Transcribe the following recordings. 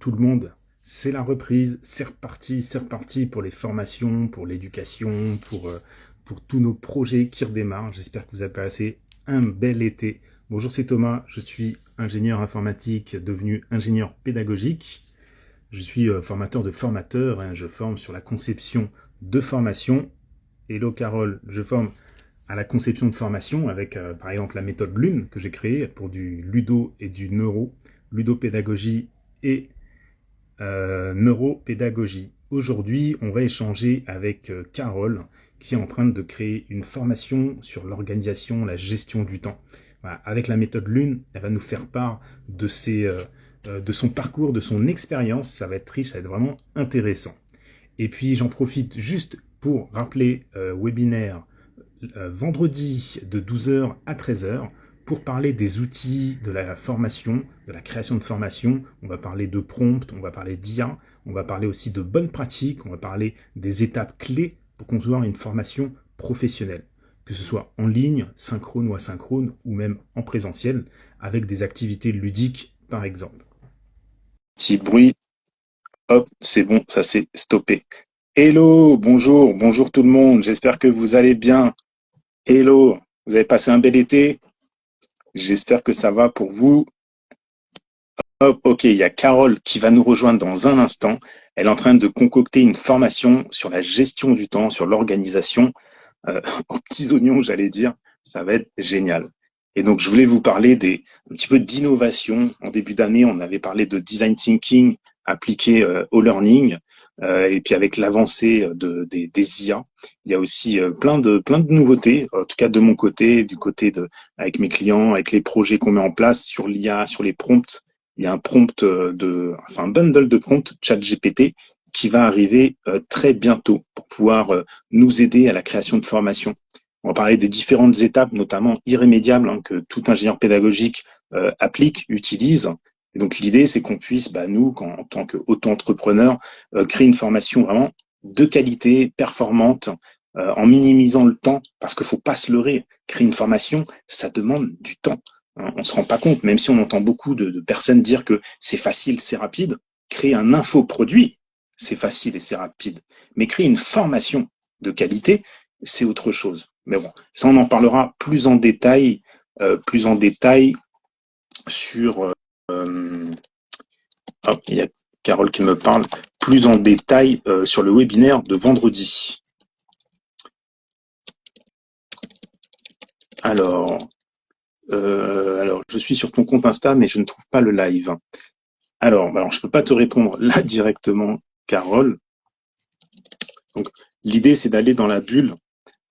Tout le monde, c'est la reprise, c'est reparti pour les formations, pour l'éducation, pour tous nos projets qui redémarrent. J'espère que vous avez passé un bel été. Bonjour, c'est Thomas, je suis ingénieur informatique devenu ingénieur pédagogique. Je suis formateur de formateurs, hein, je forme sur la conception de formation. Hello Carole, je forme à la conception de formation avec par exemple la méthode LUNE que j'ai créée pour du ludo et du neuro, ludopédagogie et neuropédagogie. Aujourd'hui, on va échanger avec Carole, qui est en train de créer une formation sur l'organisation, la gestion du temps. Voilà. Avec la méthode Lune, elle va nous faire part de son parcours, de son expérience. Ça va être riche, ça va être vraiment intéressant. Et puis, j'en profite juste pour rappeler webinaire vendredi de 12h à 13h pour parler des outils de la formation, de la création de formation. On va parler de prompt, on va parler d'IA, on va parler aussi de bonnes pratiques, on va parler des étapes clés pour construire une formation professionnelle, que ce soit en ligne, synchrone ou asynchrone, ou même en présentiel, avec des activités ludiques par exemple. Petit bruit, hop, c'est bon, ça s'est stoppé. Hello, bonjour, bonjour tout le monde, j'espère que vous allez bien. Hello, vous avez passé un bel été? J'espère que ça va pour vous. Hop, ok, il y a Carole qui va nous rejoindre dans un instant. Elle est en train de concocter une formation sur la gestion du temps, sur l'organisation, aux petits oignons, j'allais dire. Ça va être génial. Et donc, je voulais vous parler un petit peu d'innovation. En début d'année, on avait parlé de design thinking appliqué au learning. Et puis avec l'avancée des IA, il y a aussi plein de nouveautés, en tout cas de mon côté, avec mes clients, avec les projets qu'on met en place sur l'IA, sur les prompts. Il y a un bundle de prompts ChatGPT qui va arriver très bientôt pour pouvoir nous aider à la création de formations. On va parler des différentes étapes, notamment irrémédiables, hein, que tout ingénieur pédagogique applique, utilise. Et donc l'idée, c'est qu'on puisse, nous, en tant qu'auto-entrepreneurs, créer une formation vraiment de qualité, performante, en minimisant le temps, parce qu'il ne faut pas se leurrer. Créer une formation, ça demande du temps. Hein, on ne se rend pas compte, même si on entend beaucoup de personnes dire que c'est facile, c'est rapide. Créer un infoproduit, c'est facile et c'est rapide. Mais créer une formation de qualité, c'est autre chose. Mais bon, ça on en parlera plus en détail sur. Hop, il y a Carole qui me parle plus en détail sur le webinaire de vendredi. Alors, je suis sur ton compte Insta, mais je ne trouve pas le live. Alors, je peux pas te répondre là directement, Carole. Donc, l'idée c'est d'aller dans la bulle.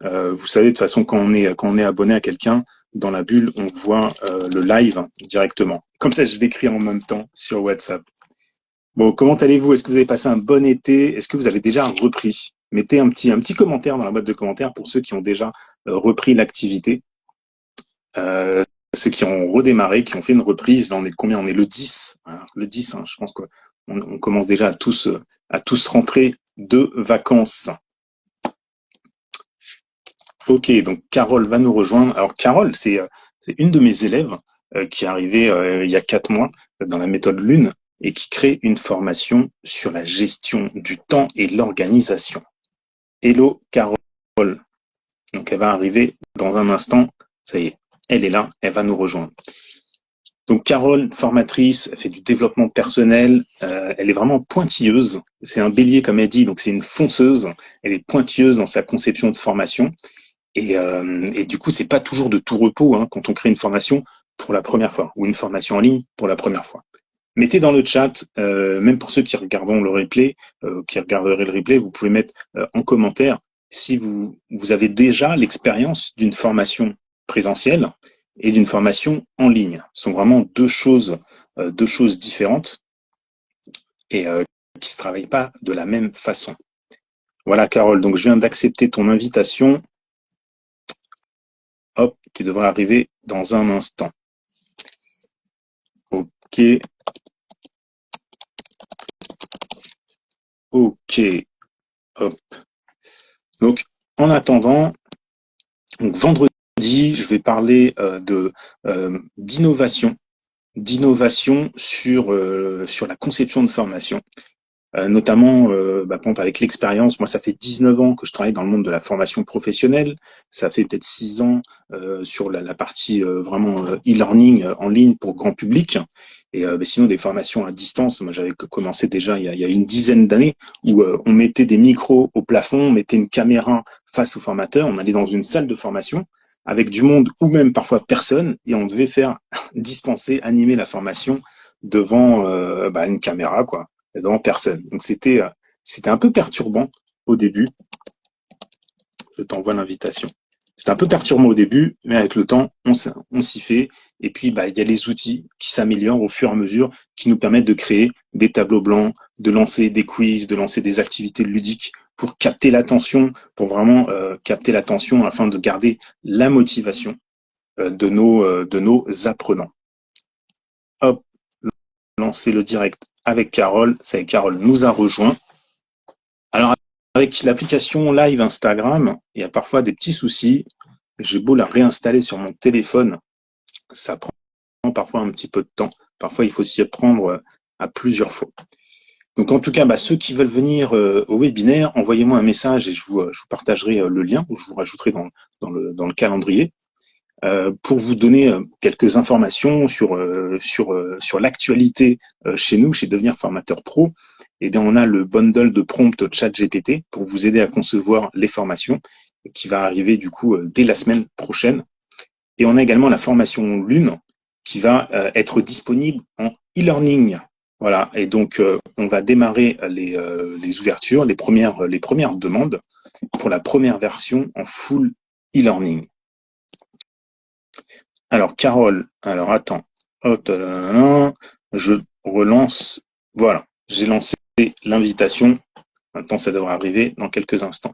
Vous savez, de toute façon, quand on est abonné à quelqu'un, dans la bulle, on voit le live directement. Comme ça, je l'écris en même temps sur WhatsApp. Bon, comment allez-vous? Est-ce que vous avez passé un bon été? Est-ce que vous avez déjà repris? Mettez un petit commentaire dans la boîte de commentaires pour ceux qui ont déjà repris l'activité. Euh, Ceux qui ont redémarré, qui ont fait une reprise, là on est combien? On est le 10. Hein, le 10, hein, je pense qu'on commence déjà à tous rentrer de vacances. Ok, donc Carole va nous rejoindre. Alors Carole, c'est une de mes élèves qui est arrivée il y a 4 mois dans la méthode Lune et qui crée une formation sur la gestion du temps et l'organisation. Hello Carole. Donc elle va arriver dans un instant. Ça y est, elle est là, elle va nous rejoindre. Donc Carole, formatrice, elle fait du développement personnel, elle est vraiment pointilleuse. C'est un bélier comme elle dit, donc c'est une fonceuse. Elle est pointilleuse dans sa conception de formation. Et du coup, c'est pas toujours de tout repos hein, quand on crée une formation pour la première fois ou une formation en ligne pour la première fois. Mettez dans le chat, même pour ceux qui regarderont le replay, qui regarderaient le replay, vous pouvez mettre en commentaire si vous avez déjà l'expérience d'une formation présentielle et d'une formation en ligne. Ce sont vraiment deux choses différentes et qui se travaillent pas de la même façon. Voilà, Carole. Donc, je viens d'accepter ton invitation. Hop, tu devrais arriver dans un instant. Ok. Ok. Hop. Donc, en attendant, donc vendredi, je vais parler d'innovation d'innovation sur la conception de formation. Notamment, par exemple, avec l'expérience, moi, ça fait 19 ans que je travaille dans le monde de la formation professionnelle. Ça fait peut-être 6 ans sur la partie vraiment e-learning en ligne pour grand public. Et sinon, des formations à distance, moi, j'avais commencé déjà il y a une dizaine d'années où on mettait des micros au plafond, on mettait une caméra face aux formateurs, on allait dans une salle de formation avec du monde ou même parfois personne et on devait faire dispenser, animer la formation devant une caméra, quoi, devant personne. Donc c'était un peu perturbant au début. Je t'envoie l'invitation. C'était un peu perturbant au début, mais avec le temps, on s'y fait. Et puis, il y a les outils qui s'améliorent au fur et à mesure, qui nous permettent de créer des tableaux blancs, de lancer des quiz, de lancer des activités ludiques pour capter l'attention, pour vraiment capter l'attention afin de garder la motivation de nos apprenants. Hop, lancer le direct avec Carole. Ça y est, Carole nous a rejoint. Alors, avec l'application Live Instagram, il y a parfois des petits soucis. J'ai beau la réinstaller sur mon téléphone, ça prend parfois un petit peu de temps. Parfois, il faut s'y prendre à plusieurs fois. Donc, en tout cas, ceux qui veulent venir au webinaire, envoyez-moi un message et je vous partagerai le lien, ou je vous rajouterai dans le calendrier. Pour vous donner quelques informations sur l'actualité chez nous, chez Devenir Formateur Pro. Eh bien, on a le bundle de prompt ChatGPT pour vous aider à concevoir les formations qui va arriver du coup dès la semaine prochaine. Et on a également la formation Lune qui va être disponible en e-learning. Voilà. Et donc, on va démarrer les ouvertures, les premières demandes pour la première version en full e-learning. Alors, Carole, alors attends, je relance. Voilà, j'ai lancé l'invitation. Maintenant, ça devrait arriver dans quelques instants.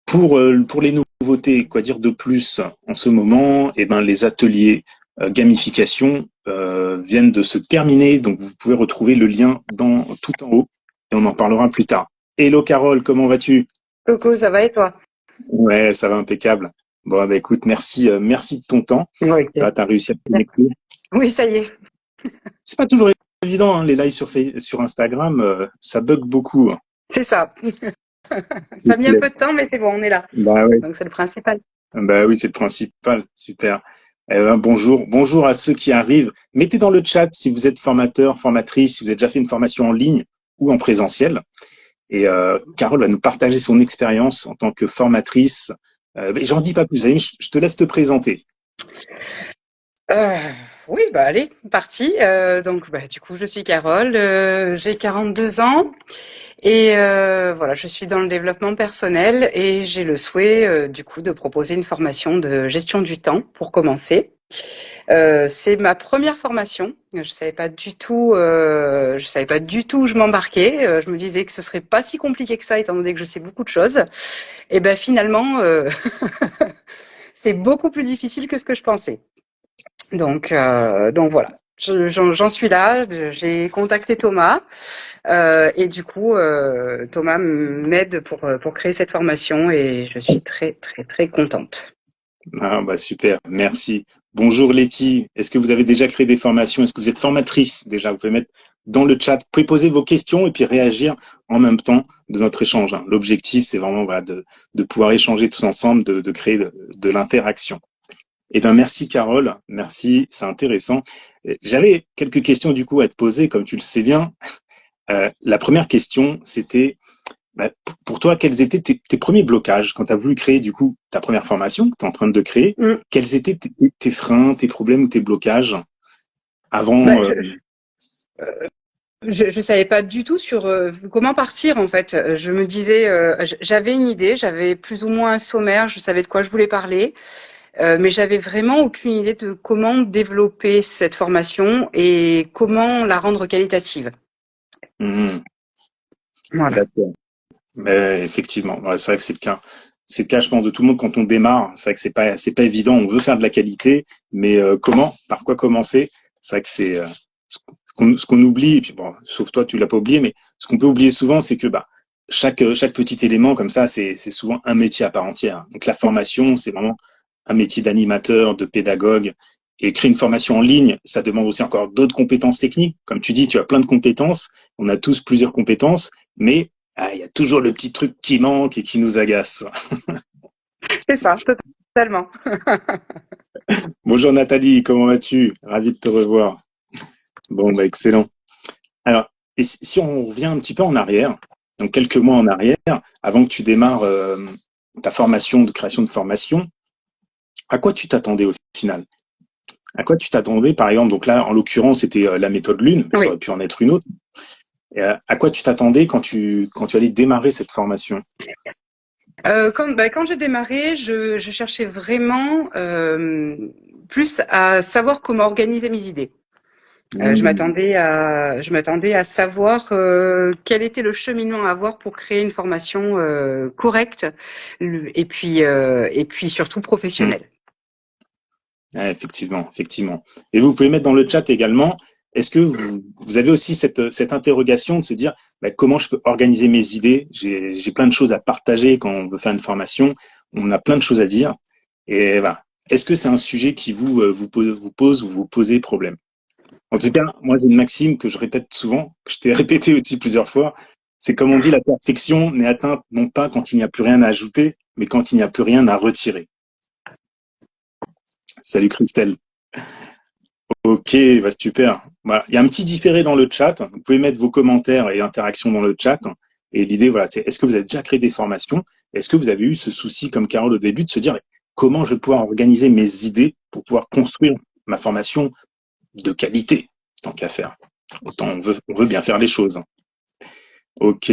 Pour les nouveautés, quoi dire de plus en ce moment? Eh ben, les ateliers gamification viennent de se terminer, donc vous pouvez retrouver le lien tout en haut et on en parlera plus tard. Hello Carole, comment vas-tu? Coco, ça va et toi? Ouais, ça va impeccable. Bon, écoute, merci de ton temps. Oui, Là, tu as réussi à te connecter. oui, ça y est. C'est pas toujours évident, hein, les lives sur Instagram, ça bug beaucoup. C'est ça. Ça a mis un peu de temps, mais c'est bon, on est là. Bah ouais. Donc c'est le principal. Bah oui, c'est le principal. Super. Bonjour à ceux qui arrivent. Mettez dans le chat si vous êtes formateur, formatrice, si vous avez déjà fait une formation en ligne ou en présentiel. Et Carole va nous partager son expérience en tant que formatrice. J'en dis pas plus. Allez, je te laisse te présenter. Oui, allez, parti. Donc du coup, je suis Carole, j'ai 42 ans et voilà, je suis dans le développement personnel et j'ai le souhait du coup de proposer une formation de gestion du temps pour commencer. C'est ma première formation. Je savais pas du tout où je m'embarquais. Je me disais que ce serait pas si compliqué que ça, étant donné que je sais beaucoup de choses. Et ben finalement, c'est beaucoup plus difficile que ce que je pensais. Donc voilà. J'en suis là. J'ai contacté Thomas et du coup Thomas m'aide pour créer cette formation et je suis très très très contente. Ah, super, merci. Bonjour Letty, est-ce que vous avez déjà créé des formations? Est-ce que vous êtes formatrice déjà? Vous pouvez mettre dans le chat, vous pouvez poser vos questions et puis réagir en même temps de notre échange. L'objectif, c'est vraiment de pouvoir échanger tous ensemble, de créer de l'interaction. Eh bien, merci Carole, merci, c'est intéressant. J'avais quelques questions du coup à te poser, comme tu le sais bien. La première question, c'était pour toi, quels étaient tes premiers blocages quand tu as voulu créer du coup ta première formation que tu es en train de créer? Quels étaient tes freins, tes problèmes ou tes blocages avant Je savais pas du tout sur comment partir en fait. Je me disais, j'avais une idée, j'avais plus ou moins un sommaire, je savais de quoi je voulais parler, mais j'avais vraiment aucune idée de comment développer cette formation et comment la rendre qualitative. Voilà. D'accord. Effectivement, ouais, c'est vrai que c'est le cas. C'est le cas, je pense, de tout le monde quand on démarre. C'est vrai que c'est pas évident. On veut faire de la qualité, mais comment, par quoi commencer? C'est vrai que c'est ce qu'on oublie. Et puis bon, sauf toi, tu l'as pas oublié, mais ce qu'on peut oublier souvent, c'est que chaque petit élément comme ça, c'est souvent un métier à part entière. Donc la formation, c'est vraiment un métier d'animateur, de pédagogue. et créer une formation en ligne, ça demande aussi encore d'autres compétences techniques. Comme tu dis, tu as plein de compétences. On a tous plusieurs compétences, mais il y a toujours le petit truc qui manque et qui nous agace. C'est ça, totalement. Bonjour Nathalie, comment vas-tu? Ravi de te revoir. Bon, bah excellent. Alors, et si on revient un petit peu en arrière, donc quelques mois en arrière, avant que tu démarres ta formation de création de formation, à quoi tu t'attendais au final? À quoi tu t'attendais, par exemple? Donc là, en l'occurrence, c'était la méthode Lune, mais ça Oui. aurait pu en être une autre. Et à quoi tu t'attendais quand tu allais démarrer cette formation? Quand j'ai démarré, je cherchais vraiment plus à savoir comment organiser mes idées. Je m'attendais à savoir quel était le cheminement à avoir pour créer une formation correcte et puis surtout professionnelle. Ouais, effectivement, effectivement. Et vous pouvez mettre dans le chat également, est-ce que vous avez aussi cette interrogation de se dire comment je peux organiser mes idées? J'ai plein de choses à partager quand on veut faire une formation, on a plein de choses à dire. Et voilà. Est-ce que c'est un sujet qui vous pose ou vous posez problème? En tout cas, moi j'ai une maxime que je répète souvent, que je t'ai répété aussi plusieurs fois, c'est comme on dit, la perfection n'est atteinte non pas quand il n'y a plus rien à ajouter, mais quand il n'y a plus rien à retirer. Salut Christelle. Ok, bah super. Voilà. Il y a un petit différé dans le chat. Vous pouvez mettre vos commentaires et interactions dans le chat. Et l'idée, voilà, c'est est-ce que vous avez déjà créé des formations? Est-ce que vous avez eu ce souci, comme Carole au début, de se dire comment je vais pouvoir organiser mes idées pour pouvoir construire ma formation de qualité, tant qu'à faire. Autant on veut bien faire les choses. Ok.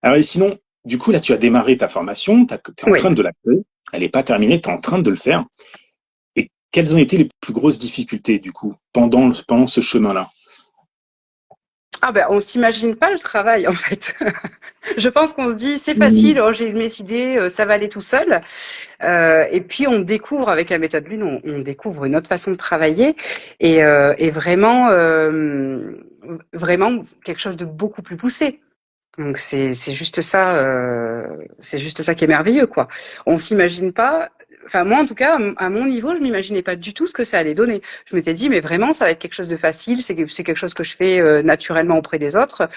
Alors, et sinon, du coup, là, tu as démarré ta formation, tu es en Oui. train de la créer. Elle n'est pas terminée, tu es en train de le faire. Et quelles ont été les plus grosses difficultés, du coup, pendant ce chemin-là? Ah ben, on s'imagine pas le travail en fait. Je pense qu'on se dit c'est Mmh. facile, oh, j'ai mes idées, ça va aller tout seul. Et puis on découvre avec la méthode Lune, on découvre une autre façon de travailler et vraiment, vraiment quelque chose de beaucoup plus poussé. Donc c'est juste ça, c'est juste ça qui est merveilleux quoi. On s'imagine pas. Enfin moi en tout cas à mon niveau je m'imaginais pas du tout ce que ça allait donner. Je m'étais dit mais vraiment ça va être quelque chose de facile, c'est quelque chose que je fais naturellement auprès des autres.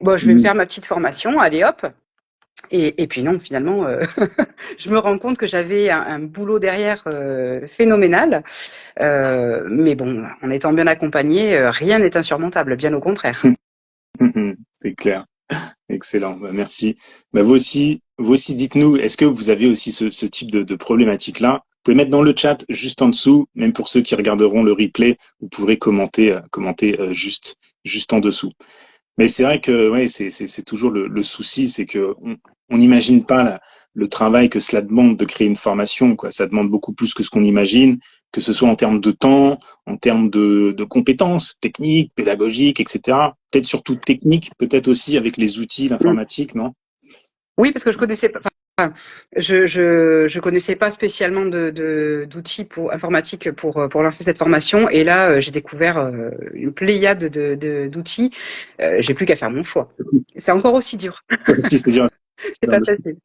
Bon je vais me faire ma petite formation, allez hop. Et puis non, finalement, je me rends compte que j'avais un boulot derrière phénoménal. Mais bon, en étant bien accompagné, rien n'est insurmontable, bien au contraire. C'est clair. Excellent. Bah, merci. Bah, vous aussi, dites-nous, est-ce que vous avez aussi ce type de problématique-là? Vous pouvez mettre dans le chat juste en dessous, même pour ceux qui regarderont le replay, vous pourrez commenter juste en dessous. Mais c'est vrai que ouais, c'est toujours le souci, c'est que on n'imagine pas le travail que cela demande de créer une formation, quoi. Ça demande beaucoup plus que ce qu'on imagine, que ce soit en termes de temps, en termes de compétences techniques, pédagogiques, etc. Peut-être surtout techniques, peut-être aussi avec les outils d'informatique, non? Oui, parce que je connaissais pas. Enfin, je connaissais pas spécialement d'outils informatiques pour lancer cette formation. Et là, j'ai découvert une pléiade d'outils. J'ai plus qu'à faire mon choix. C'est encore aussi dur. C'est dur. C'est pas facile.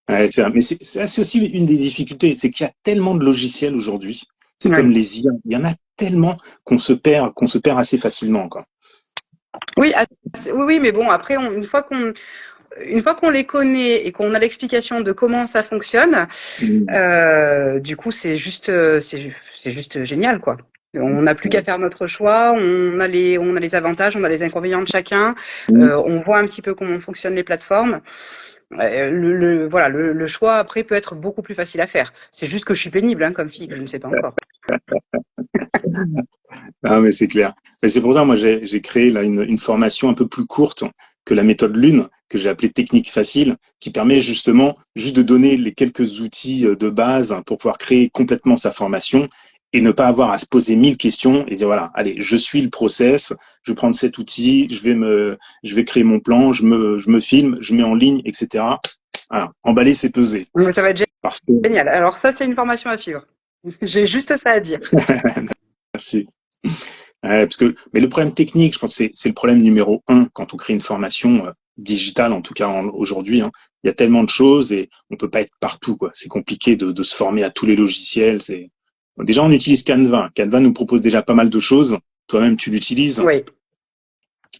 Ouais, mais c'est aussi une des difficultés, c'est qu'il y a tellement de logiciels aujourd'hui. C'est comme Ouais. les IA. Il y en a tellement qu'on se perd assez facilement, quoi. Oui, oui, mais bon, après, une fois qu'on les connaît et qu'on a l'explication de comment ça fonctionne, Mm. du coup, c'est juste génial, quoi. On n'a plus qu'à faire notre choix. On a les avantages, on a les inconvénients de chacun. Mm. On voit un petit peu comment fonctionnent les plateformes. Voilà, le choix après peut être beaucoup plus facile à faire. C'est juste que je suis pénible, hein, comme fille, je ne sais pas encore. Ah, mais c'est clair. Mais c'est pour ça, moi, j'ai créé là une formation un peu plus courte que la méthode Lune, que j'ai appelée Technique Facile, qui permet justement juste de donner les quelques outils de base pour pouvoir créer complètement sa formation et ne pas avoir à se poser 1000 questions et dire voilà, allez, je suis le process, je vais prendre cet outil, je vais créer mon plan, je me filme, je mets en ligne, etc. Voilà, emballer, c'est peser. Mais ça va être Parce que, génial. Alors ça, c'est une formation à suivre. J'ai juste ça à dire. merci. Ouais, mais le problème technique, je pense que c'est le problème numéro un quand on crée une formation digitale, en tout cas aujourd'hui. Hein. Il y a tellement de choses et on peut pas être partout, quoi. C'est compliqué de se former à tous les logiciels. Déjà, on utilise Canva. Canva nous propose déjà pas mal de choses. Toi-même, tu l'utilises. Oui.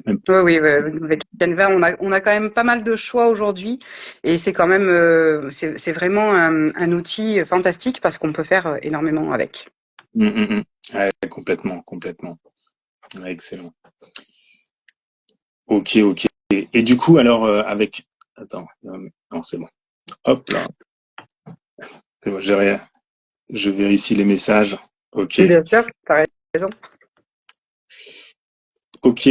Même- Oui, avec Canva, on a quand même pas mal de choix aujourd'hui et c'est quand même, c'est vraiment un outil fantastique parce qu'on peut faire énormément avec. Ouais, complètement, complètement. Ouais, excellent. Ok. Et du coup, alors, avec... Attends, non, c'est bon. Hop là, c'est bon, je vérifie les messages. Ok. Bien sûr, t'as raison. Ok.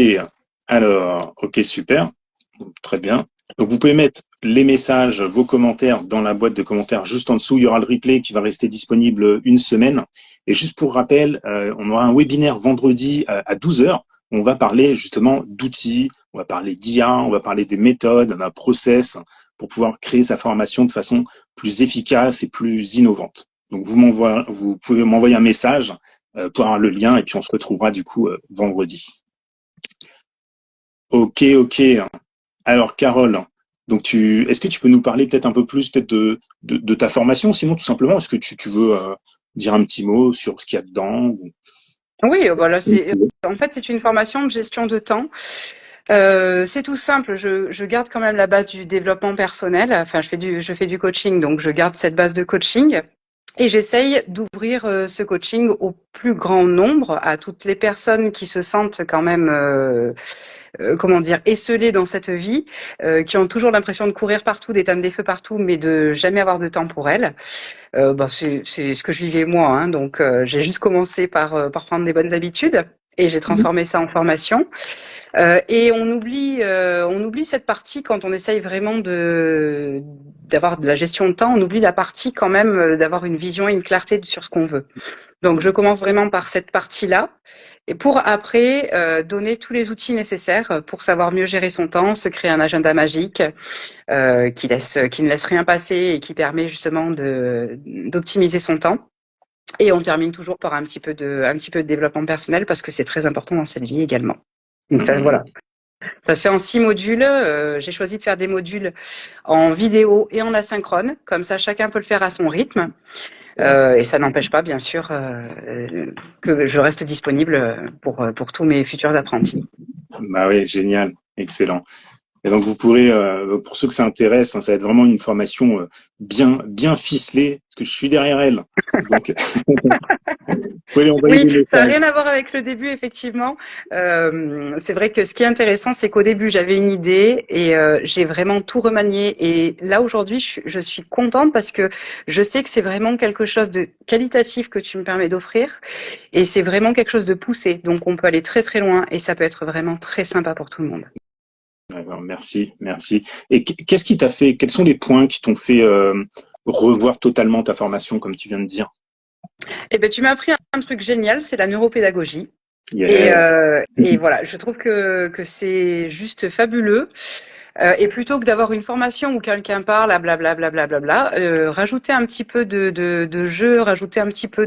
Alors, ok, super. Très bien. Donc, vous pouvez mettre les messages, vos commentaires dans la boîte de commentaires juste en dessous. Il y aura le replay qui va rester disponible une semaine. Et juste pour rappel, on aura un webinaire vendredi à 12 heures. On va parler justement d'outils, on va parler d'IA, on va parler des méthodes, d'un process pour pouvoir créer sa formation de façon plus efficace et plus innovante. Donc, vous pouvez m'envoyer un message pour avoir le lien et puis on se retrouvera du coup vendredi. Ok. Alors, Carole, donc est-ce que tu peux nous parler peut-être un peu plus peut-être de ta formation, sinon tout simplement, est-ce que tu veux dire un petit mot sur ce qu'il y a dedans Oui, voilà, en fait, c'est une formation de gestion de temps. C'est tout simple. Je garde quand même la base du développement personnel. Enfin, je fais du coaching, donc je garde cette base de coaching. Et j'essaye d'ouvrir ce coaching au plus grand nombre, à toutes les personnes qui se sentent quand même, comment dire, esselées dans cette vie, qui ont toujours l'impression de courir partout, d'éteindre des feux partout, mais de jamais avoir de temps pour elles. C'est ce que je vivais moi, hein, donc j'ai juste commencé par prendre des bonnes habitudes. Et j'ai transformé ça en formation. Et on oublie cette partie quand on essaye vraiment d'avoir de la gestion de temps. On oublie la partie quand même d'avoir une vision et une clarté sur ce qu'on veut. Donc, je commence vraiment par cette partie-là, et pour après donner tous les outils nécessaires pour savoir mieux gérer son temps, se créer un agenda magique qui ne laisse rien passer et qui permet justement d'optimiser son temps. Et on termine toujours par un petit peu de développement personnel parce que c'est très important dans cette vie également. Donc ça, voilà. Ça se fait en 6 modules. J'ai choisi de faire des modules en vidéo et en asynchrone. Comme ça, chacun peut le faire à son rythme. Et ça n'empêche pas, bien sûr, que je reste disponible pour tous mes futurs apprentis. Bah oui, génial, excellent. Et donc vous pourrez, pour ceux que ça intéresse, hein, ça va être vraiment une formation bien ficelée, parce que je suis derrière elle. Donc vous pouvez lui envoyer Oui, des ça n'a messages. rien à voir avec le début, effectivement. C'est vrai que ce qui est intéressant, c'est qu'au début, j'avais une idée et j'ai vraiment tout remanié. Et là, aujourd'hui, je suis contente parce que je sais que c'est vraiment quelque chose de qualitatif que tu me permets d'offrir. Et c'est vraiment quelque chose de poussé. Donc, on peut aller très, très loin et ça peut être vraiment très sympa pour tout le monde. D'accord, merci. Et qu'est-ce qui t'a fait, quels sont les points qui t'ont fait revoir totalement ta formation, comme tu viens de dire? Eh ben, tu m'as appris un truc génial, c'est la neuropédagogie. Yeah. Et voilà, je trouve que c'est juste fabuleux. Et plutôt que d'avoir une formation où quelqu'un parle à blablabla, rajouter un petit peu de jeu, rajouter un petit peu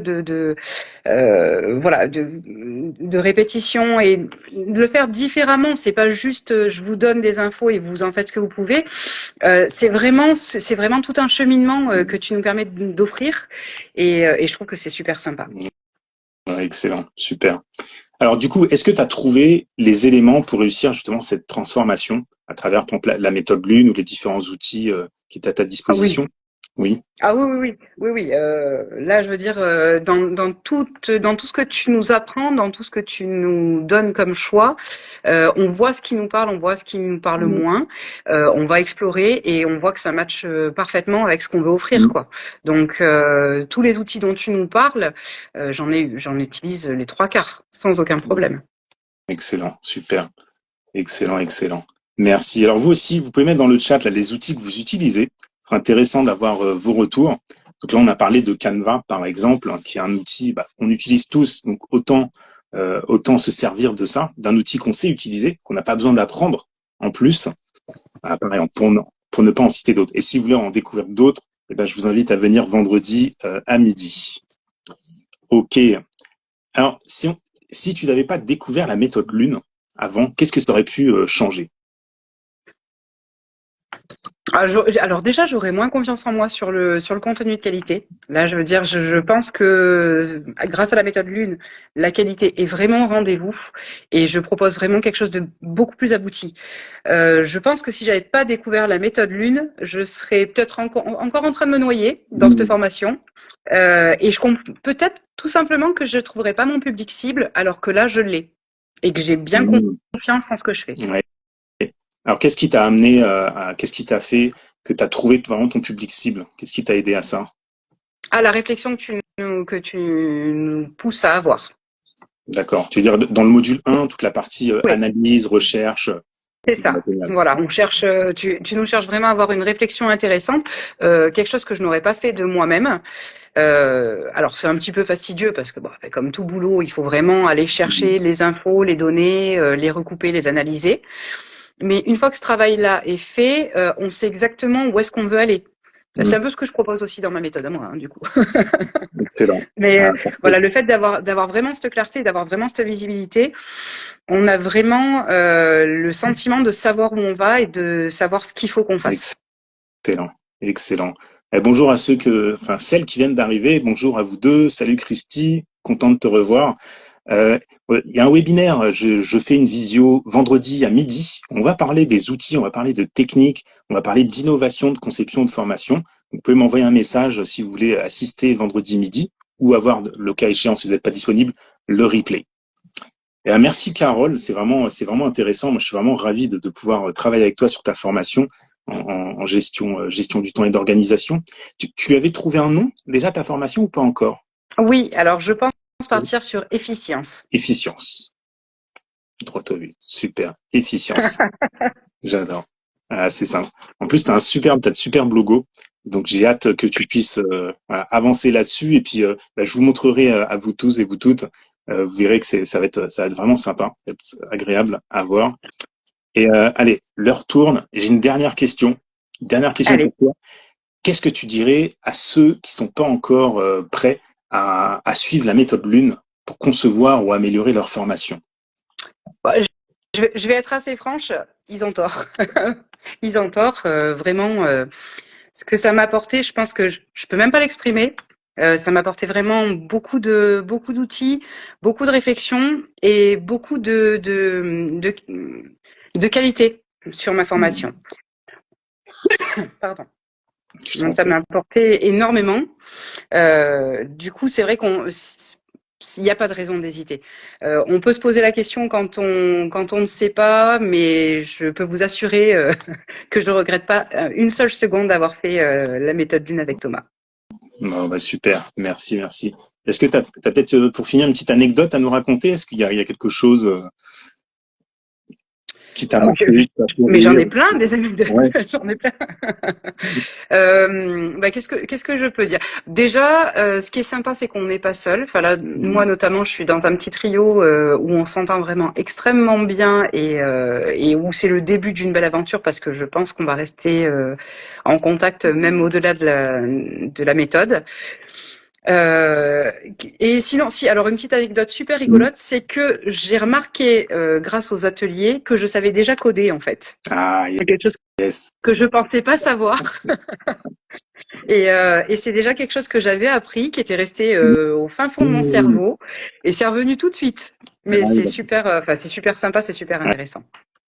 voilà, de répétition et de le faire différemment. C'est pas juste je vous donne des infos et vous en faites ce que vous pouvez. C'est vraiment tout un cheminement que tu nous permets d'offrir et je trouve que c'est super sympa. Ouais, excellent, super. Alors du coup, est-ce que tu as trouvé les éléments pour réussir justement cette transformation à travers par exemple, la méthode Lune ou les différents outils qui est à ta Ah oui. disposition? Oui. Ah oui. Là, je veux dire, dans tout ce que tu nous apprends, dans tout ce que tu nous donnes comme choix, on voit ce qui nous parle, on voit ce qui nous parle moins. On va explorer et on voit que ça matche parfaitement avec ce qu'on veut offrir, quoi. Donc, tous les outils dont tu nous parles, j'en utilise les trois quarts, sans aucun problème. Excellent, super. Excellent. Merci. Alors vous aussi, vous pouvez mettre dans le chat là, les outils que vous utilisez. Ce sera intéressant d'avoir vos retours. Donc là, on a parlé de Canva, par exemple, hein, qui est un outil qu'on utilise tous. Donc autant se servir de ça, d'un outil qu'on sait utiliser, qu'on n'a pas besoin d'apprendre en plus. Pareil, pour ne pas en citer d'autres. Et si vous voulez en découvrir d'autres, eh ben, je vous invite à venir vendredi à midi. Ok. Alors, si tu n'avais pas découvert la méthode Lune avant, qu'est-ce que ça aurait pu changer? Alors déjà, j'aurais moins confiance en moi sur le contenu de qualité. Là, je veux dire, je pense que grâce à la méthode Lune, la qualité est vraiment au rendez-vous et je propose vraiment quelque chose de beaucoup plus abouti. Je pense que si j'avais pas découvert la méthode Lune, je serais peut-être encore en train de me noyer dans cette Mm. formation. Et peut-être tout simplement que je trouverais pas mon public cible, alors que là, je l'ai et que j'ai bien Mm. confiance en ce que je fais. Ouais. Alors, qu'est-ce qui t'a amené qu'est-ce qui t'a fait que tu as trouvé vraiment ton public cible? Qu'est-ce qui t'a aidé à ça? Ah, la réflexion que tu nous pousses à avoir. D'accord. Tu veux dire, dans le module 1, toute la partie Oui, analyse, recherche. c'est ça. Génial. Voilà, on cherche, tu nous cherches vraiment à avoir une réflexion intéressante, quelque chose que je n'aurais pas fait de moi-même. Alors c'est un petit peu fastidieux parce que bon, comme tout boulot, il faut vraiment aller Mm. chercher les infos, les données, les recouper, les analyser. Mais une fois que ce travail-là est fait, on sait exactement où est-ce qu'on veut aller. C'est Mm. un peu ce que je propose aussi dans ma méthode à moi, hein, du coup. Excellent. Mais Ah, parfait. voilà, le fait d'avoir vraiment cette clarté, d'avoir vraiment cette visibilité, on a vraiment le sentiment de savoir où on va et de savoir ce qu'il faut qu'on fasse. Excellent. Excellent. Bonjour à enfin, celles qui viennent d'arriver. Bonjour à vous deux. Salut Christy. Content de te revoir. Ouais, il y a un webinaire, je fais une visio vendredi à midi. On va parler des outils, on va parler de techniques, on va parler d'innovation, de conception, de formation. Vous pouvez m'envoyer un message si vous voulez assister vendredi midi ou avoir, le cas échéant, si vous n'êtes pas disponible, le replay. Merci Carole, c'est vraiment intéressant. Moi, je suis vraiment ravi de pouvoir travailler avec toi sur ta formation en gestion du temps et d'organisation. Tu avais trouvé un nom déjà ta formation ou pas encore? Oui, alors je pense partir sur efficience. Efficience. Droit au but. Super. Efficience. J'adore. Ah, c'est simple. En plus, t'as de superbe logo. Donc, j'ai hâte que tu puisses voilà, avancer là-dessus. Et puis, je vous montrerai à vous tous et vous toutes. Vous verrez que ça va être vraiment sympa, ça va être agréable à voir. Et allez, l'heure tourne. J'ai une dernière question. Une dernière question Allez. pour toi. Qu'est-ce que tu dirais à ceux qui sont pas encore prêts à suivre la méthode Lune pour concevoir ou améliorer leur formation? Bah, je vais être assez franche, ils ont tort. Ils ont tort, vraiment. Ce que ça m'a apporté, je pense que je peux même pas l'exprimer. Ça m'a apporté vraiment beaucoup d'outils, beaucoup de réflexions et beaucoup de qualité sur ma Hmm, formation. Pardon. je Donc t'en ça prie. m'a apporté énormément. Du coup, c'est vrai s'il n'y a pas de raison d'hésiter. On peut se poser la question quand on ne sait pas, mais je peux vous assurer que je regrette pas une seule seconde d'avoir fait la méthode d'une avec Thomas. Bon, bah, super, merci, merci. Est-ce que tu as, peut-être, pour finir, une petite anecdote à nous raconter? Est-ce il y a quelque chose qui t'a Ok, marqué, qui t'a fait mais j'en rire? ai plein des anecdotes, Ouais. j'en ai plein. Qu'est-ce que je peux dire? Déjà, ce qui est sympa, c'est qu'on n'est pas seul. Enfin là, moi notamment, je suis dans un petit trio où on s'entend vraiment extrêmement bien et où c'est le début d'une belle aventure parce que je pense qu'on va rester en contact même au-delà de la méthode. Euh, et sinon, si, alors une petite anecdote super Mm. rigolote, c'est que j'ai remarqué grâce aux ateliers que je savais déjà coder en fait. Ah, C'est quelque chose yes. que je pensais pas savoir. Et c'est déjà quelque chose que j'avais appris, qui était resté au fin fond de mon Mm. cerveau, et c'est revenu tout de suite. Mais Ah, c'est super, enfin c'est super sympa, c'est super intéressant.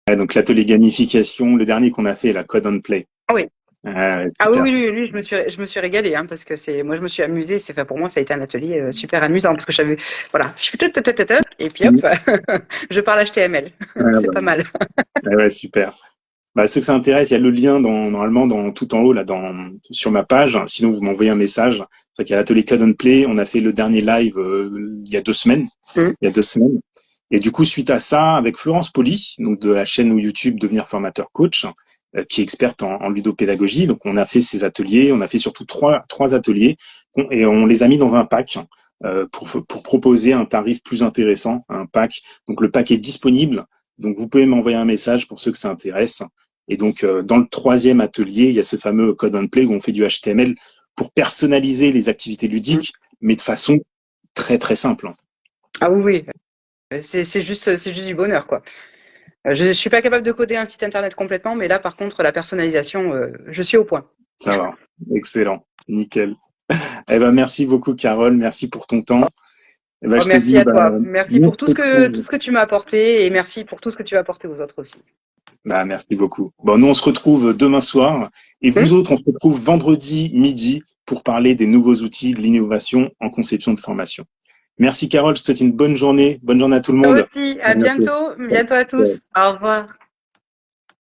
ouais, donc l'atelier gamification, le dernier qu'on a fait, la Code and Play. Ah oui, Ah, ouais, ah oui, super. oui, lui, je me suis régalée, hein, parce que moi je me suis amusée. Enfin, pour moi, ça a été un atelier super amusant parce que j'avais, voilà, et puis hop, Mm. je parle HTML, Ah, c'est bah, pas mal. ouais, super. Bah, ceux que ça intéresse, il y a le lien normalement tout en haut là sur ma page. Sinon, vous m'envoyez un message. C'est qu'il y a l'atelier Code and Play. On a fait le dernier live il y a 2 semaines. Mm. Il y a 2 semaines. Et du coup, suite à ça, avec Florence Poli, donc de la chaîne YouTube Devenir formateur coach, qui est experte en ludopédagogie. Donc, on a fait ces ateliers. On a fait surtout trois ateliers et on les a mis dans un pack pour proposer un tarif plus intéressant, un pack. Donc, le pack est disponible. Donc, vous pouvez m'envoyer un message pour ceux que ça intéresse. Et donc, dans le troisième atelier, il y a ce fameux Code and Play où on fait du HTML pour personnaliser les activités Mm. ludiques, mais de façon très, très simple. Ah oui, oui, c'est juste du bonheur, quoi. Je suis pas capable de coder un site internet complètement, mais là, par contre, la personnalisation, je suis au point. Ça va. Excellent. Nickel. Eh ben, merci beaucoup, Carole. Merci pour ton temps. Eh ben, Oh, je te merci dis, à toi. Merci on pour se retrouve. tout ce que tu m'as apporté et merci pour tout ce que tu vas apporter aux autres aussi. Merci beaucoup. Bon, nous, on se retrouve demain soir et vous Hum. autres, on se retrouve vendredi midi pour parler des nouveaux outils de l'innovation en conception de formation. Merci, Carole. Je te souhaite une bonne journée. Bonne journée à tout le Toi monde. aussi, À à bientôt. bientôt, bientôt à tous. Au revoir.